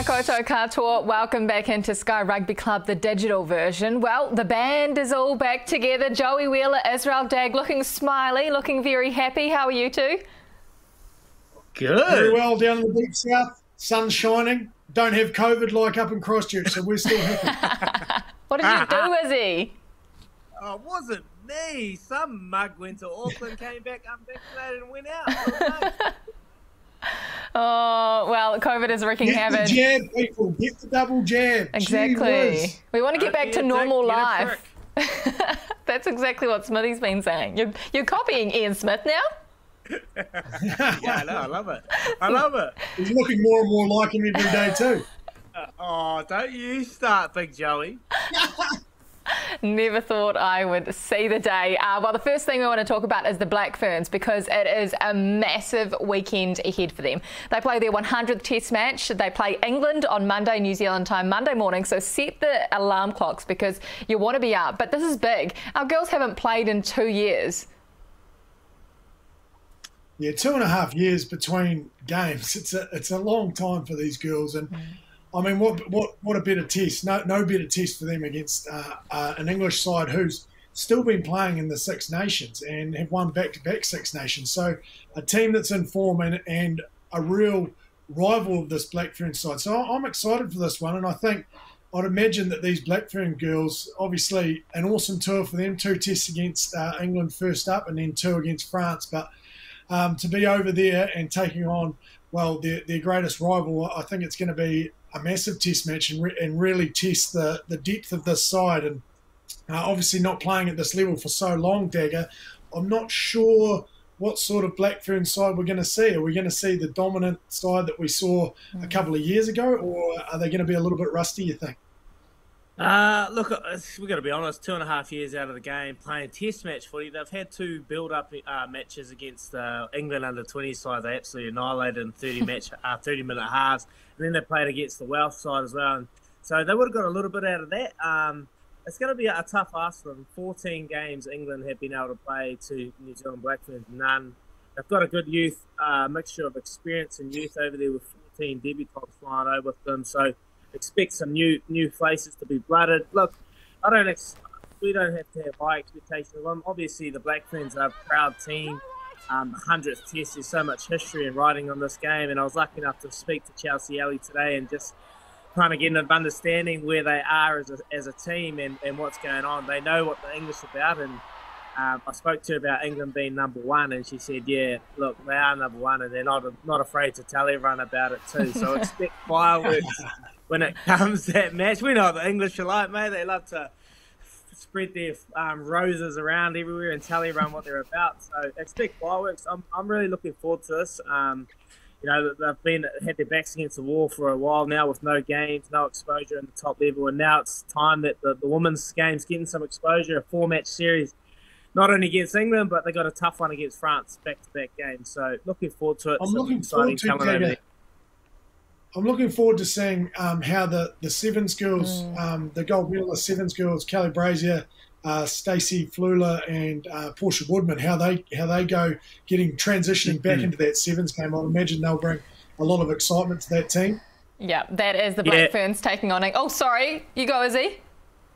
Tēnā koutou katoa, welcome back into Sky Rugby Club, the digital version. Well, the band is all back together. Joey Wheeler, Israel Dagg, looking smiley, looking very happy. How are you two? Good. Very well down in the deep south, sun shining. Don't have COVID like up in Christchurch, so we're still happy. What did you do, Izzy? Oh, it wasn't me. Some mug went to Auckland, came back unvaccinated and went out. Oh, well, COVID is wreaking havoc. Get the jab, people. Get the double jab. Exactly. We want to get back to normal life. That's exactly what Smithy's been saying. You're copying Ian Smith now? Yeah, no, I love it. I love it. He's looking more and more like him every day too. Oh, don't you start, Big Joey. Never thought I would see the day. Well, the first thing we want to talk about is the Black Ferns, because it is a massive weekend ahead for them. They play their 100th Test match. They play England on Monday, New Zealand time, Monday morning. So set the alarm clocks because you want to be up. But this is big. Our girls haven't played in 2 years. Yeah, 2.5 years between games. It's a long time for these girls, and I mean, what a better test? No better test for them against an English side who's still been playing in the Six Nations and have won back-to-back Six Nations. So a team that's in form and a real rival of this Black Fern side. So I'm excited for this one, and I think I'd imagine that these Black Fern girls, obviously an awesome tour for them, 2 tests against England first up and then 2 against France, but to be over there and taking on, well, their greatest rival, I think it's going to be a massive test match and really test the depth of this side. And obviously not playing at this level for so long, Dagger, I'm not sure what sort of Black Fern side we're going to see. Are we going to see the dominant side that we saw a couple of years ago, or are they going to be a little bit rusty, you think? Look, we've got to be honest, 2.5 years out of the game, playing test match footy. They've had 2 build-up matches against England under-20 side. They absolutely annihilated in 30-minute halves. And then they played against the Welsh side as well. And so they would have got a little bit out of that. It's going to be a tough ask for them. 14 games England have been able to play to New Zealand Black Ferns, none. They've got a good youth mixture of experience and youth over there with 14 debutants flying over with them. So expect some new faces to be blooded. Look, we don't have to have high expectations of them. Obviously, the Black Ferns are a proud team. 100th Test, there's so much history and writing on this game, and I was lucky enough to speak to Chelsea Alley today and just kind of get an understanding where they are as a team and what's going on. They know what the English are about, and I spoke to her about England being number 1, and she said, yeah, look, they are number 1, and they're not afraid to tell everyone about it too. So expect fireworks when it comes to that match. We know what the English are like, mate. They love to spread their roses around everywhere and tell everyone what they're about. So expect fireworks. I'm really looking forward to this. You know, they've had their backs against the wall for a while now with no games, no exposure in the top level, and now it's time that the women's game's getting some exposure. A 4-match series, not only against England, but they got a tough one against France, back-to-back games. So looking forward to it. I'm looking forward to seeing how the Sevens girls, the Gold Medalist Sevens girls, Kelly Brazier, Stacey Flula, and Portia Woodman, how they go transitioning back into that Sevens game. I imagine they'll bring a lot of excitement to that team. Yeah, that is the Black Ferns taking on. Oh, sorry, you go, Izzy.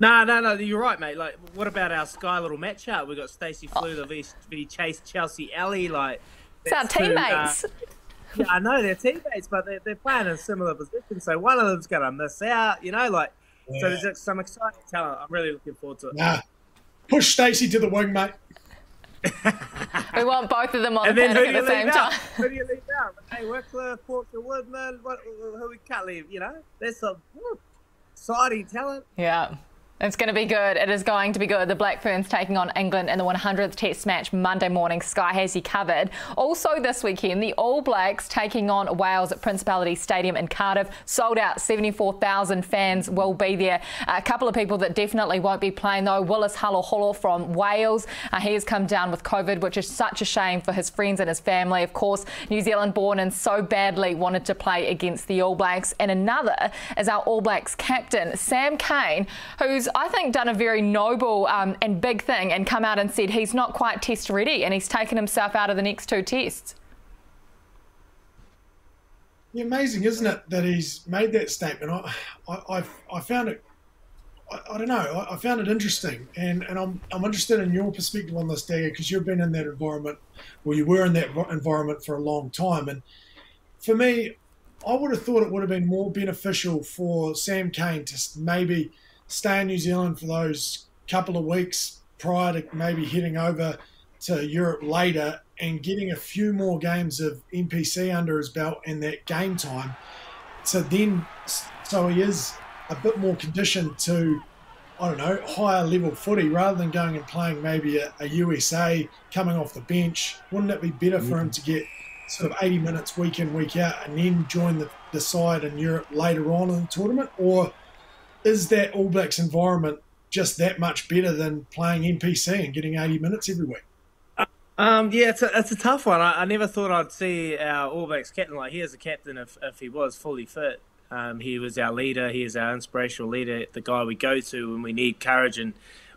No, you're right, mate. Like, what about our Sky little matchup? We got Stacey Flula v Chelsea Alley. Like, it's our teammates. Yeah, I know they're teammates, but they're playing in similar positions, so one of them's going to miss out, you know, like, so there's just some exciting talent. I'm really looking forward to it. Nah. Push Stacey to the wing, mate. We want both of them on the paddock at the same time. Who do you leave out? Hey, Wickler, Portia Woodman, who we can't leave, you know? There's some exciting talent. Yeah. It's going to be good. It is going to be good. The Black Ferns taking on England in the 100th Test match Monday morning. Sky has you covered. Also this weekend, the All Blacks taking on Wales at Principality Stadium in Cardiff. Sold out, 74,000 fans will be there. A couple of people that definitely won't be playing though. Willis Halo from Wales. He has come down with COVID, which is such a shame for his friends and his family. Of course, New Zealand born and so badly wanted to play against the All Blacks. And another is our All Blacks captain, Sam Cane, who's I think done a very noble and big thing and come out and said he's not quite test ready and he's taken himself out of the next 2 tests. Yeah, amazing, isn't it, that he's made that statement? I found it. I don't know. I found it interesting, and I'm interested in your perspective on this, Dagger, because you've been in that environment, or you were in that environment for a long time. And for me, I would have thought it would have been more beneficial for Sam Cane to maybe stay in New Zealand for those couple of weeks prior to maybe heading over to Europe later and getting a few more games of NPC under his belt and that game time. So he is a bit more conditioned to, I don't know, higher level footy rather than going and playing maybe a USA coming off the bench. Wouldn't it be better for him to get sort of 80 minutes week in, week out and then join the side in Europe later on in the tournament? Or is that All Blacks environment just that much better than playing NPC and getting 80 minutes every week? Yeah, it's a tough one. I never thought I'd see our All Blacks captain like he is a captain if he was fully fit. He was our leader. He is our inspirational leader, the guy we go to when we need courage and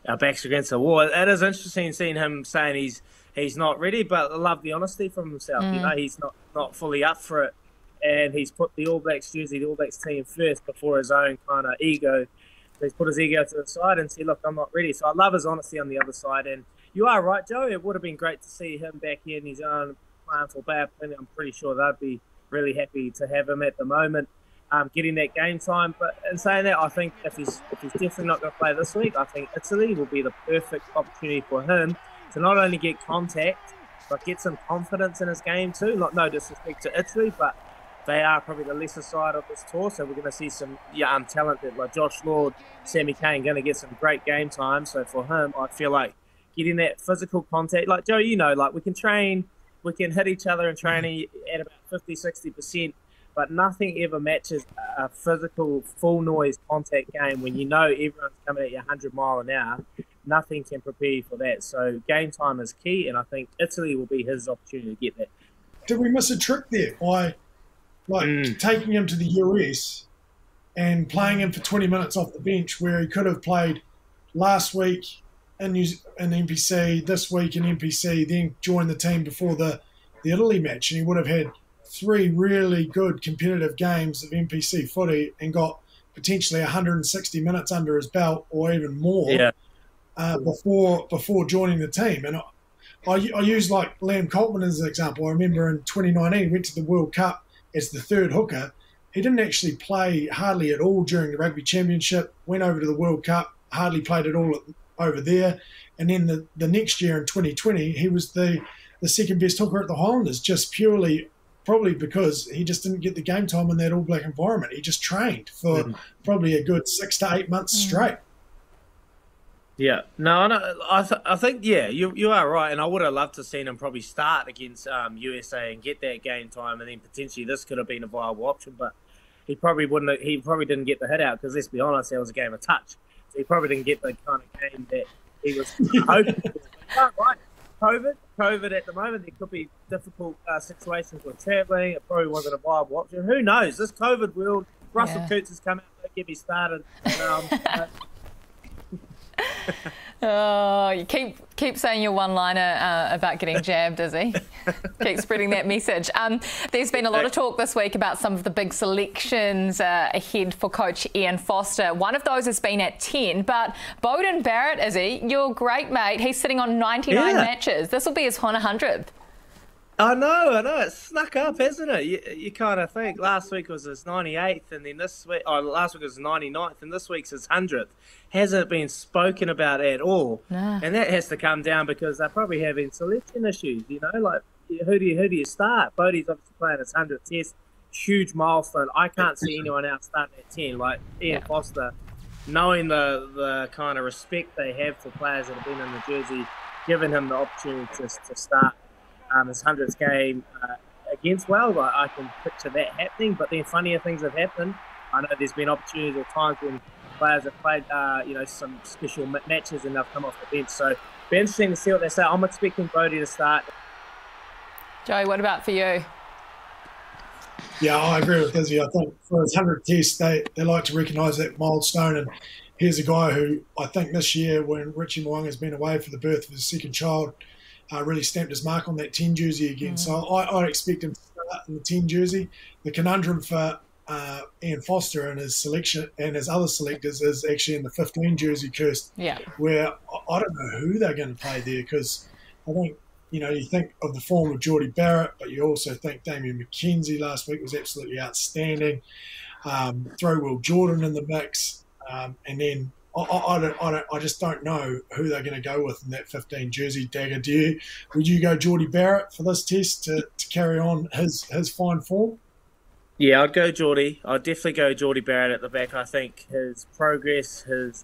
our backs against the wall. It is interesting seeing him saying he's not ready, but I love the honesty from himself. You know, he's not fully up for it, and he's put the All Blacks jersey, the All Blacks team first before his own kind of ego. So he's put his ego to the side and said, look, I'm not ready. So I love his honesty on the other side. And you are right, Joe. It would have been great to see him back here in New Zealand playing for Bay. I'm pretty sure they'd be really happy to have him at the moment, getting that game time. But in saying that, I think if he's definitely not going to play this week, I think Italy will be the perfect opportunity for him to not only get contact, but get some confidence in his game too. No disrespect to Italy, but they are probably the lesser side of this tour, so we're going to see some young talented like Josh Lord, Sammy Cane going to get some great game time. So for him, I feel like getting that physical contact, like Joe, you know, like we can train, we can hit each other in training at about 50-60%, but nothing ever matches a physical full noise contact game when you know everyone's coming at you 100 mile an hour. Nothing can prepare you for that. So game time is key, and I think Italy will be his opportunity to get that. Did we miss a trick there by taking him to the US and playing him for 20 minutes off the bench, where he could have played last week in NPC, this week in NPC, then joined the team before the Italy match, and he would have had 3 really good competitive games of NPC footy and got potentially 160 minutes under his belt or even more before joining the team. And I use like Liam Coltman as an example. I remember in 2019 went to the World Cup as the third hooker. He didn't actually play hardly at all during the Rugby Championship, went over to the World Cup, hardly played at all over there. And then the next year in 2020, he was the second best hooker at the Highlanders, just purely probably because he just didn't get the game time in that All Black environment. He just trained for probably a good 6 to 8 months straight. Yeah, no, I think, yeah, you are right, and I would have loved to seen him probably start against USA and get that game time, and then potentially this could have been a viable option, but he probably wouldn't. He probably didn't get the hit out because, let's be honest, that was a game of touch. So he probably didn't get the kind of game that he was hoping for. Right, COVID at the moment, there could be difficult situations with travelling. It probably wasn't a viable option. Who knows? This COVID world, Russell Coates has come out. Don't get me started. Oh, you keep saying your one-liner about getting jabbed, Izzy. Keep spreading that message. There's been a lot of talk this week about some of the big selections ahead for coach Ian Foster. One of those has been at 10, but Beauden Barrett, Izzy, your great mate, he's sitting on 99 matches. This will be his 100th. I know. It's snuck up, hasn't it? You kind of think last week was his 98th, and then last week was his 99th, and this week's his 100th. Hasn't been spoken about at all. No. And that has to come down because they're probably having selection issues, you know, like who do you start? Bodie's obviously playing his 100th test, huge milestone. I can't see anyone else starting at 10, like Ian Foster, knowing the kind of respect they have for players that have been in the jersey, giving him the opportunity to start his 100th game against Wales. I can picture that happening, but then funnier things have happened. I know there's been opportunities or times when players have played, some special matches and they've come off the bench. So it'll be interesting to see what they say. I'm expecting Bodie to start. Joey, what about for you? Yeah, I agree with Izzy. I think for his 100th test, they like to recognise that milestone. And here's a guy who I think this year, when Richie Mo'unga's been away for the birth of his second child, really stamped his mark on that 10 jersey again. So I expect him to start in the 10 jersey. The conundrum for Ian Foster and his selection and his other selectors is actually in the 15 jersey, Kirst, where I don't know who they're going to play there, because I think, you think of the form of Beauden Barrett, but you also think Damian McKenzie last week was absolutely outstanding. Throw Will Jordan in the mix, and then I just don't know who they're going to go with in that 15 jersey. Dagger, would you go Beauden Barrett for this test to carry on his fine form? Yeah, I'd go Geordie. I'd definitely go Beauden Barrett at the back. I think his progress, his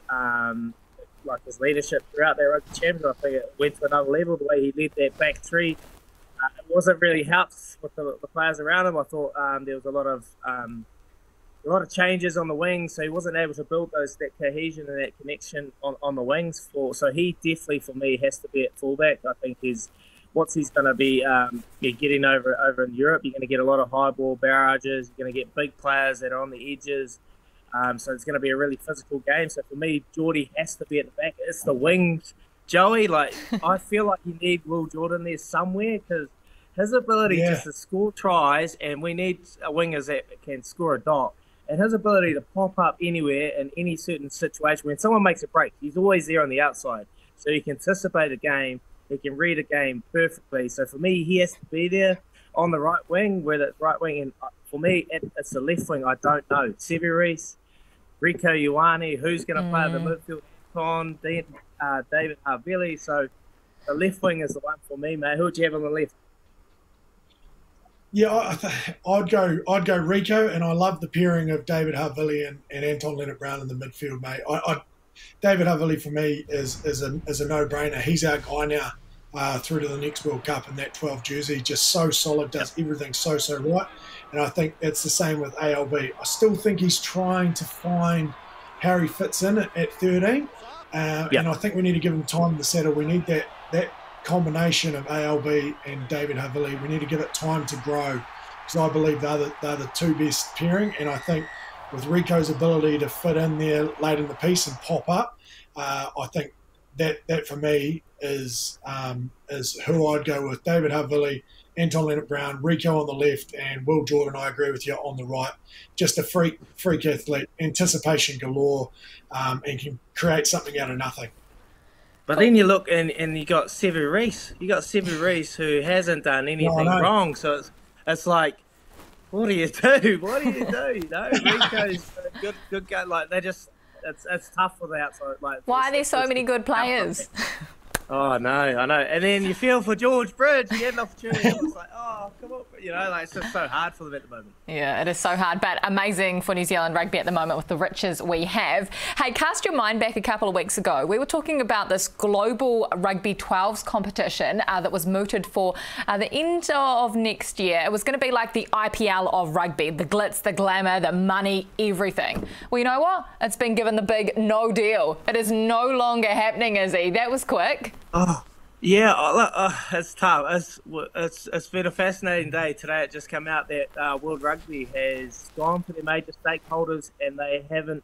leadership throughout that rugby championship, I think it went to another level. The way he led that back three, it wasn't really helped with the players around him. I thought there was a lot of changes on the wings, so he wasn't able to build that cohesion and that connection on the wings. So he definitely, for me, has to be at fullback. I think he's going to be getting over in Europe. You're going to get a lot of high ball barrages. You're going to get big players that are on the edges. So it's going to be a really physical game. So for me, Geordie has to be at the back. It's the wings, Joey. I feel like you need Will Jordan there somewhere, because his ability just to score tries, and we need wingers that can score a dot. And his ability to pop up anywhere in any certain situation. When someone makes a break, he's always there on the outside. So he can anticipate a game. He can read a game perfectly. So for me, he has to be there on the right wing, whether it's right wing. And for me, it's the left wing. I don't know. Sevi Reece, Rieko Ioane, who's going to play the midfield? David Havili. So the left wing is the one for me, mate. Who would you have on the left? Yeah, I'd go Rieko, and I love the pairing of David Havili and Anton Leonard-Brown in the midfield, mate. David Havili for me is a no-brainer. He's our guy now through to the next World Cup in that 12 jersey. Just so solid, does everything so right. And I think it's the same with ALB. I still think he's trying to find how he fits in at 13, and I think we need to give him time to settle. We need that combination of ALB and David Havili. We need to give it time to grow, because I believe they're the two best pairing. And I think with Rico's ability to fit in there late in the piece and pop up, I think that for me is who I'd go with. David Havili, Anton Leonard-Brown, Rieko on the left, and Will Jordan, I agree with you, on the right. Just a freak athlete, anticipation galore, and can create something out of nothing. But then you look and you got Sevi Reece. You got Sevi Reece, who hasn't done anything wrong. So it's like, what do you do? What do you do? Rico's a good guy. Like, it's tough for the outside. Like, why are there so many good players? Oh, no, I know. And then you feel for George Bridge. He had an opportunity. It's like, oh, come on. It's just so hard for them at the moment. Yeah, it is so hard, but amazing for New Zealand rugby at the moment with the riches we have. Hey, cast your mind back a couple of weeks ago. We were talking about this global rugby 12s competition that was mooted for the end of next year. It was going to be like the IPL of rugby, the glitz, the glamour, the money, everything. Well, you know what? It's been given the big no deal. It is no longer happening, Izzy. That was quick. Oh, yeah, it's tough. It's been a fascinating day. Today it just come out that World Rugby has gone to their major stakeholders and they haven't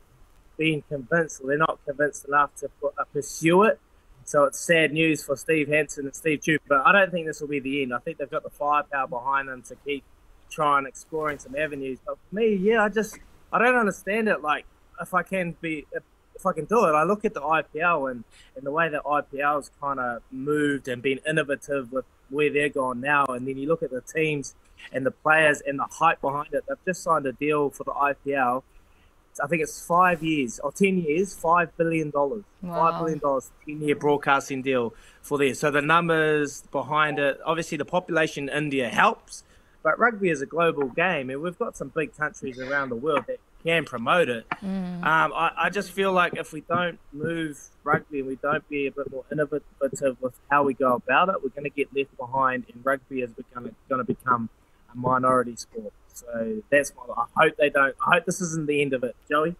been convinced, or they're not convinced enough to pursue it. So it's sad news for Steve Hansen and Steve Tupe. But I don't think this will be the end. I think they've got the firepower behind them to keep trying, exploring some avenues. But for me, I don't understand it. Like, if I can do it, I look at the IPL and the way that IPL's kind of moved and been innovative with where they're going now. And then you look at the teams and the players and the hype behind it. They've just signed a deal for the IPL. I think it's 5 years or 10 years, $5 billion. Wow. $5 billion, 10-year broadcasting deal for this. So the numbers behind it, obviously the population in India helps, but rugby is a global game and we've got some big countries around the world that can promote it. I just feel like if we don't move rugby and we don't be a bit more innovative with how we go about it, we're going to get left behind, and rugby is going to become a minority sport. So that's I hope they don't. I hope this isn't the end of it, Joey.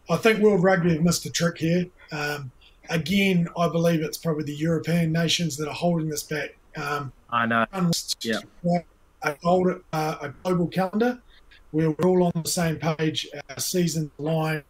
I think World Rugby have missed a trick here. Again, I believe it's probably the European nations that are holding this back. I know. Yeah. A global calendar where we're all on the same page, our season's line.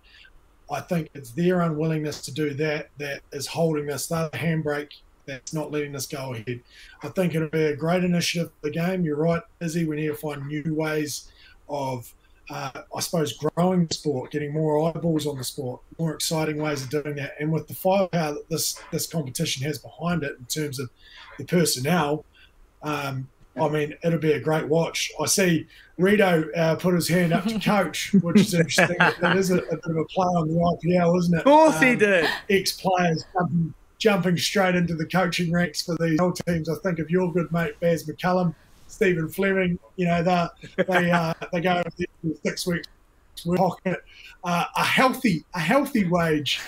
I think it's their unwillingness to do that is holding us. They're the handbrake that's not letting this go ahead. I think it'll be a great initiative for the game. You're right, Izzy. We need to find new ways of, I suppose, growing the sport, getting more eyeballs on the sport, more exciting ways of doing that. And with the firepower that this competition has behind it in terms of the personnel, I mean, it'll be a great watch. I see Rito put his hand up to coach, which is interesting. That is a bit of a play on the IPL, isn't it? Of course he did. Ex-players jumping straight into the coaching ranks for these whole teams. I think of your good mate, Baz McCullum, Stephen Fleming, they go over 6 weeks pocket a healthy wage,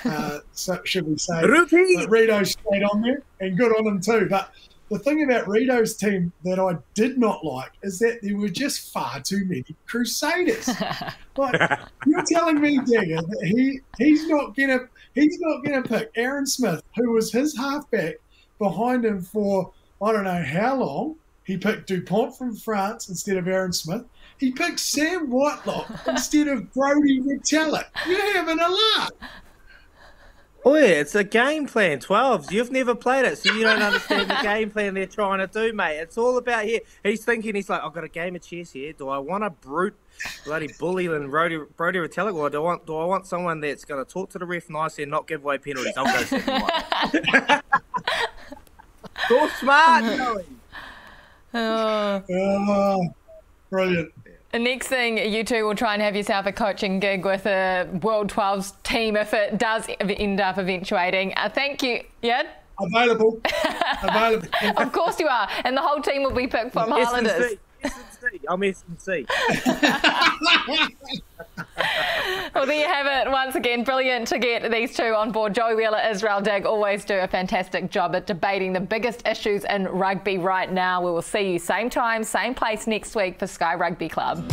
so should we say. But Rito stayed on there, and good on him too. But the thing about Rito's team that I did not like is that there were just far too many Crusaders. Like, you're telling me, Digger, that he's not gonna pick Aaron Smith, who was his halfback behind him for I don't know how long. He picked Dupont from France instead of Aaron Smith. He picked Sam Whitelock instead of Brodie Retallick. You're having a laugh. Oh yeah, it's a game plan, 12s. You've never played it, so you don't understand the game plan they're trying to do, mate. It's all about here. He's thinking, he's like, I've got a game of chess here. Do I want a brute, bloody bully and Brodie Retallick, or do I want someone that's going to talk to the ref nicely and not give away penalties? I'll go second one. So smart, Joey. Brilliant. The next thing, you two will try and have yourself a coaching gig with a World 12s team if it does end up eventuating. Thank you. Yeah? Available. Of course you are. And the whole team will be picked from Highlanders. S&C. I'm S&C. Well, there you have it. Once again, brilliant to get these two on board. Joey Wheeler, Israel Digg always do a fantastic job at debating the biggest issues in rugby right now. We will see you same time, same place next week for Sky Rugby Club.